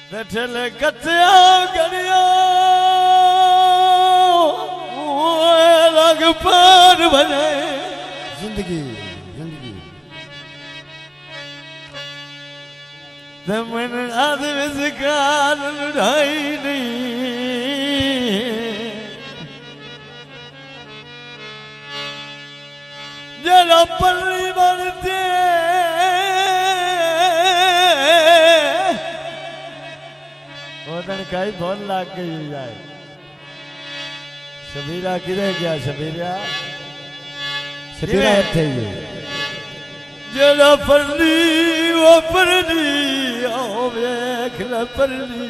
ठेले कच्चा करिया लग पार बने जिंदगी जिंदगी मैंने आदमी से कान उठाई नहीं जरा पल्ली बनते कई बहुत लाग गई जाए शबीरा किधर गया शबीरा शबीरा थे ये जरा परली वो परली आओ देख ल परली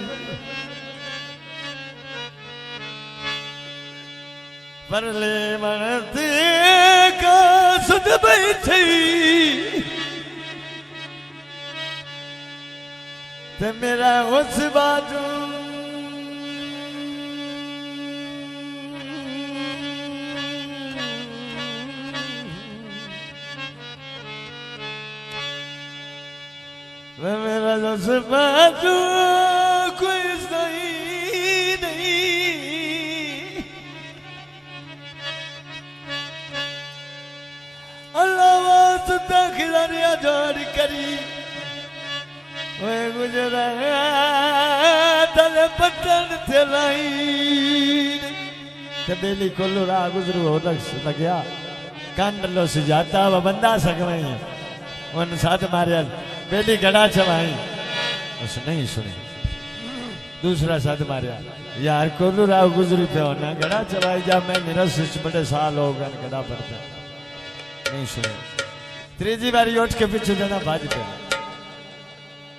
परले मनते का सुध बैठी ते मेरा उस बाजू मेरा उस बाजू कोई सही नहीं अल्लाह वास्ता खिलानिया जोड़ करी वे गुजरा तले पटन थलाई ते बेली कोल्लू रा गुजरू हो लग्या कांडलो सुजाता व बंदा सकवई उन साथ मारिया बेली गड़ा चवाई उस नहीं सुनी दूसरा साथ मारिया यार कोल्लू रा गुजरी पे होना गड़ा चवाई जा मैं निरस बड़े साल हो गए गड़ा पड़ता नहीं सुने त्रीजी बारी उठ के पीछे देना बाज पे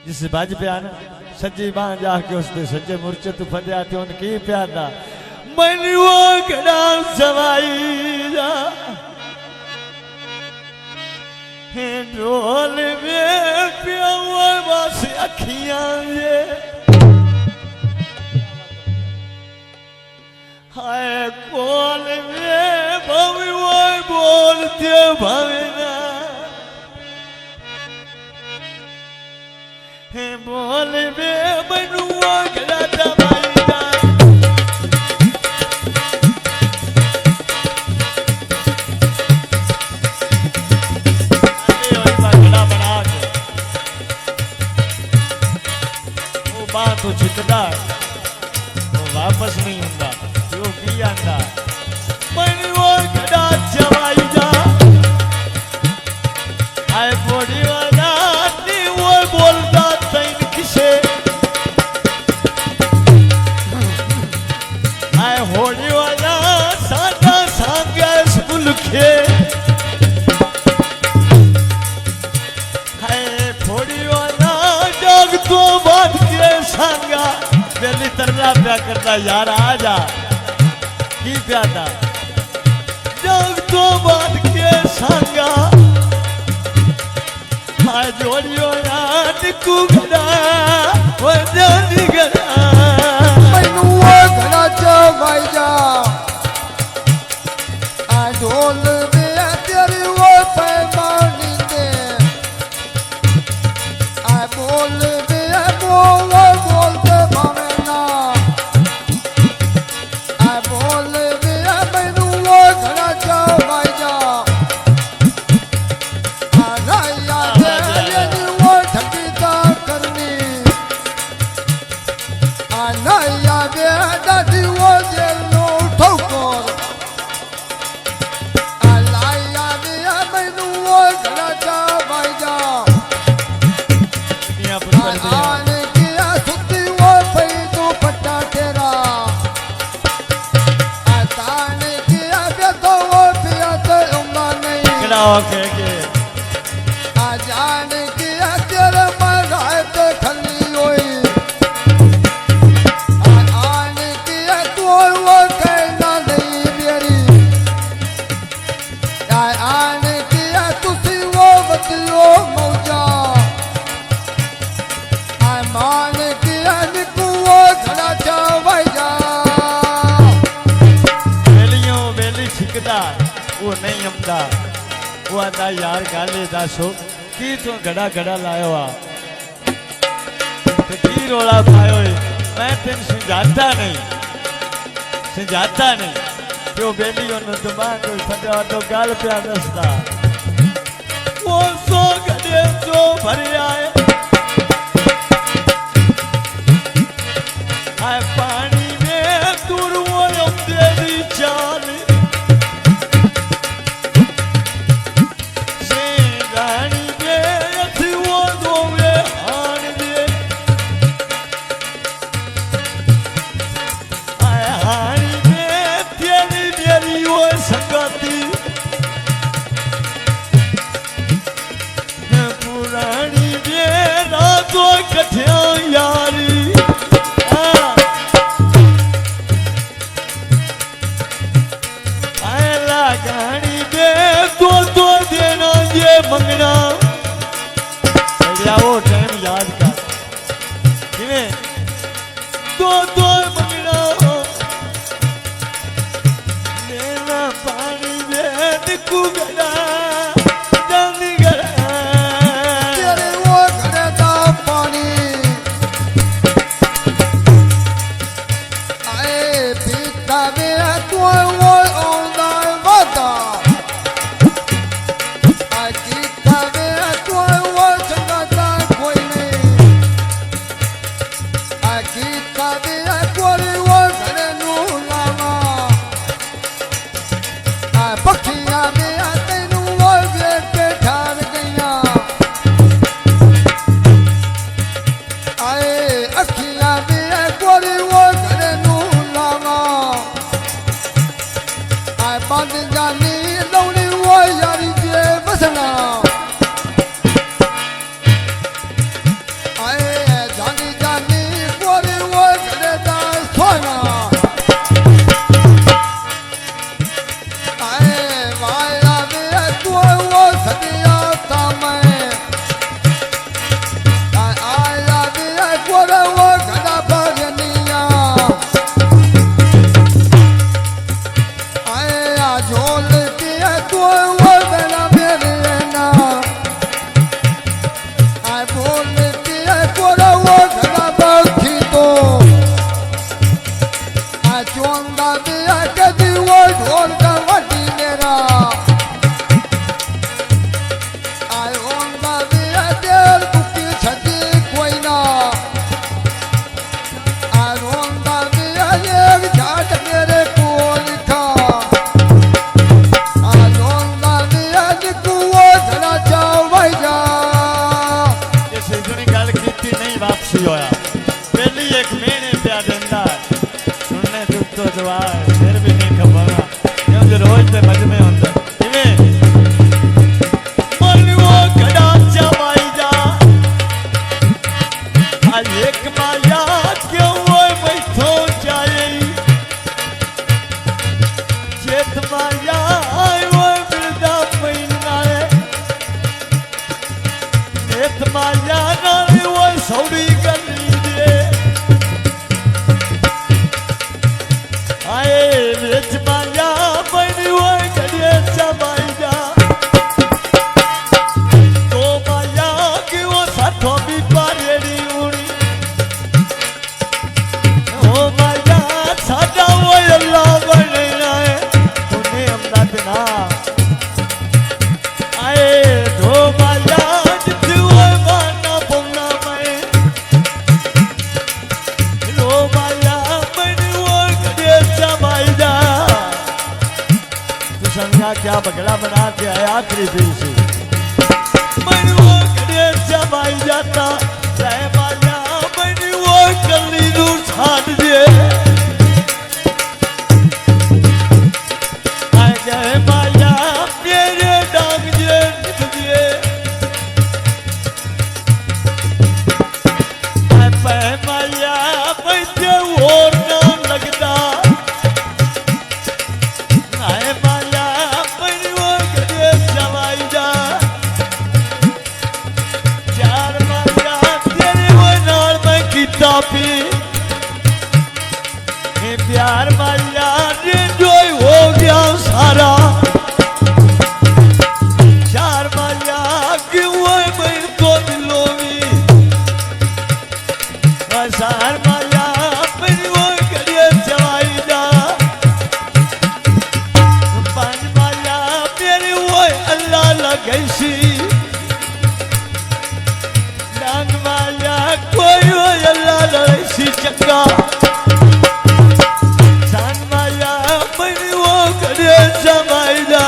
जिस बाज पे आना सज्जी बां जाके उसने सज्जे मुर्चे तू फंदे आते उनकी प्यादा मैंने वो गड़ा सवाई जा ढोल में पिया हुआ बस अखियां ये हाय कोल में भावी वो बोलते भावना बोल बे बनुआ गला दबाई जा अरे वही बगड़ा बना के वो बात तो चितदा वो वापस नहीं हुंदा जो भी आंदा बनुआ गला चवाई जा आए बॉडी वाला नी वो बोलता होली वाला सादा सांगे स्कूल के है फोड़ी वाला जग तो बात के सांगा बेली तरला प्या करता यार आजा की प्यादा जग तो बात के सांगा हाय जोड़ी वाला निकू गड़ा वो जानी गड़ा भाई जा आ ढोल में तेरी वो पैमानी दे आ बोल में बोलते भावे ना आ बोल में मैनू वो घड़ा जा भाई जा आ राया दे वो ठकीता करनी आ नया दे दादी वो के आ जान की तेरे मरात खली होई आन की तू वो कहना नहीं मेरी आन की तुसी वो बदलो मौजा मान की निकू वो घड़ा चावाई जा बेलियों बेली छिकदा वो नहीं हमदा वो आता यार गाले दासो की तू घड़ा घड़ा लायो आ की रोला पायो मैं तेन समझाता नहीं क्यों बेलियों ने दिमाग को फटा तो गाल पे दसता वो सो गडे जो भर आए आए पानी में दूर वो तेरी चाल से रानी में थी वो दोवे हान दे आए हानी में तेरी मेरी वो संगति पुरानी में रातों कठिया यारी गाड़ी में दो देना ये मंगना वो टाइम याद कर किवें दो मंगना लेना पानी में निकू गला जल्दी गला तेरे वो घड़े दा पानी आए पीता में तू वो फिर भी नहीं खबर क्यों रोज ते मजमे होता एक माया क्यों वो बैठो जाए चेत माया वो बिरदा पैनाए नेत माया नाले वो सौड़ी कर दे आए बेच माया बनी वो गड़े चबाई जा तो माया की वो साथों भी पारेड़ी क्या बगड़ा बना के आया आखिरी दिन से मैं वो गड़े जमाई जाता चाहे माया मैंने वो कली दूर छाड़ दिए आ गए माया मेरे डांग दिए निभ दिए पे माया मुझे और नाम लगता प्यार माया जो हो गया सारा चार माया क्यों बन तो दिलों में बसार माया मेरी वो करिए जवाई जा पान माया मेरी वो अल्लाह लगैसी डांग माया कोई वो अल्लाह लगैसी चक्का जान माया मेरी वो करिए जवाई जा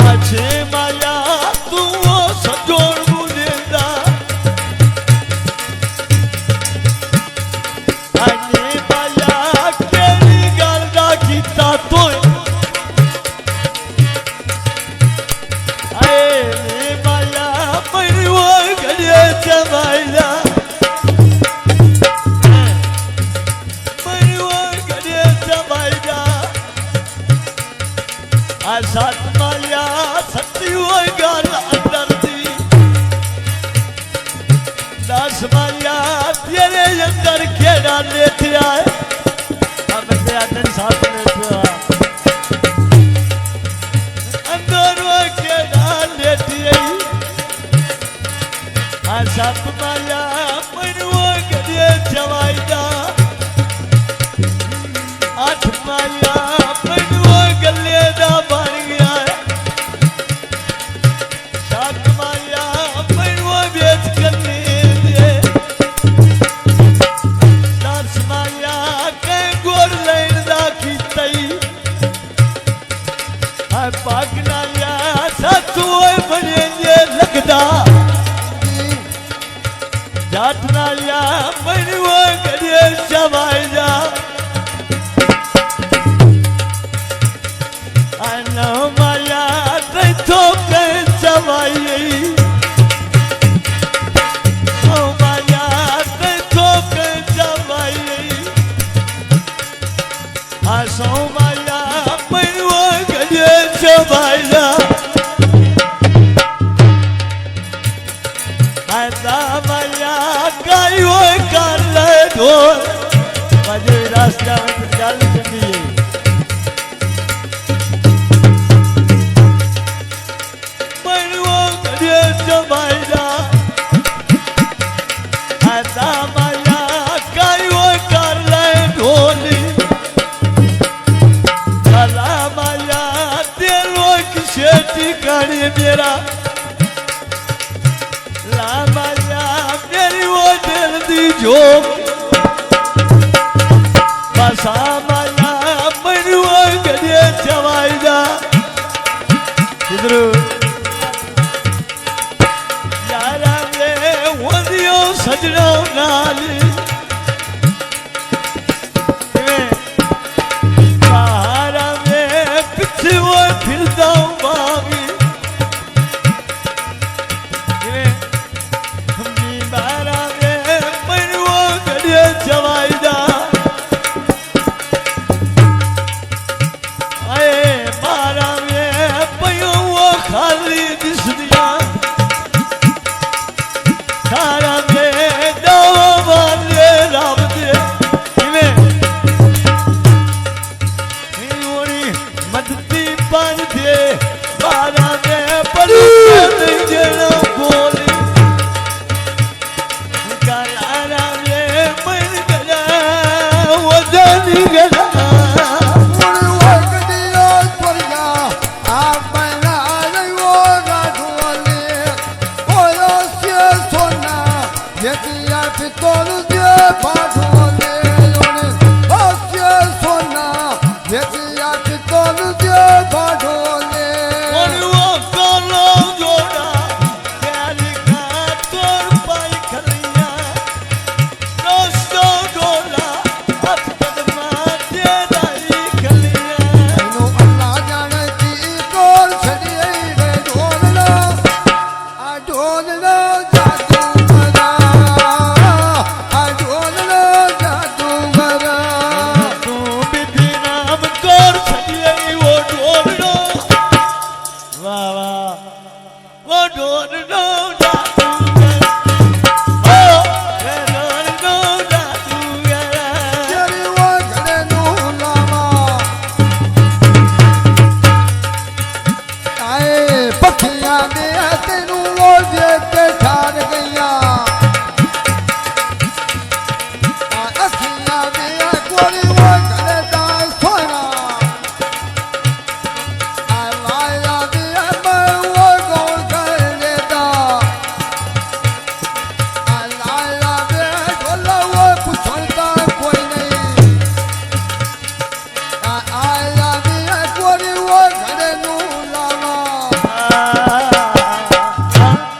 आछे माया तू वो सजोड़ बुलेंदा आने माया केरी गलदा कीता तोय आए माया मेरी वो गले जमाइला मेरी वो गले जमाइला आसात माया सच्ची वो गाल अंदर दी दास माया तेरे अंदर खेड़ा लेते आए अब तेरा दिन साथ लेते आए अंदर वो खेड़ा लेते आई आसात माया मन वो गले जवाई दा आठ माया मन वो गले दा बन गया है सात माया मन वो बेच करने दे दस माया कहीं गोर लेन दा की तई है पागना या सातु बने ये लगदा जातना या मन वो गले जवाई जा आना माया तो कहीं जवाई ओ माया तो कहीं जवाई आसो माया मन वो गले जवाई जा आना माया काई वो कर ले ढोल मजे रास्ता में चल चली जमाइला आदा माया काई वो कर ले ढोली काला माया दिलो किसे ठिकाने मेरा ला माया मेरी वो दिल दी झोंक बसा माया मेरी वो गले जवाइला इधर सजना नाली बाहरा में पीछे वो फिरदा बागी बाहरा में मन वो गले जवाई दा आए बाहरा में पयो वो खाली दिस दिया सारा मदती बन दे बारा में पलू जरा बोली काला में मन गला वो जानी गला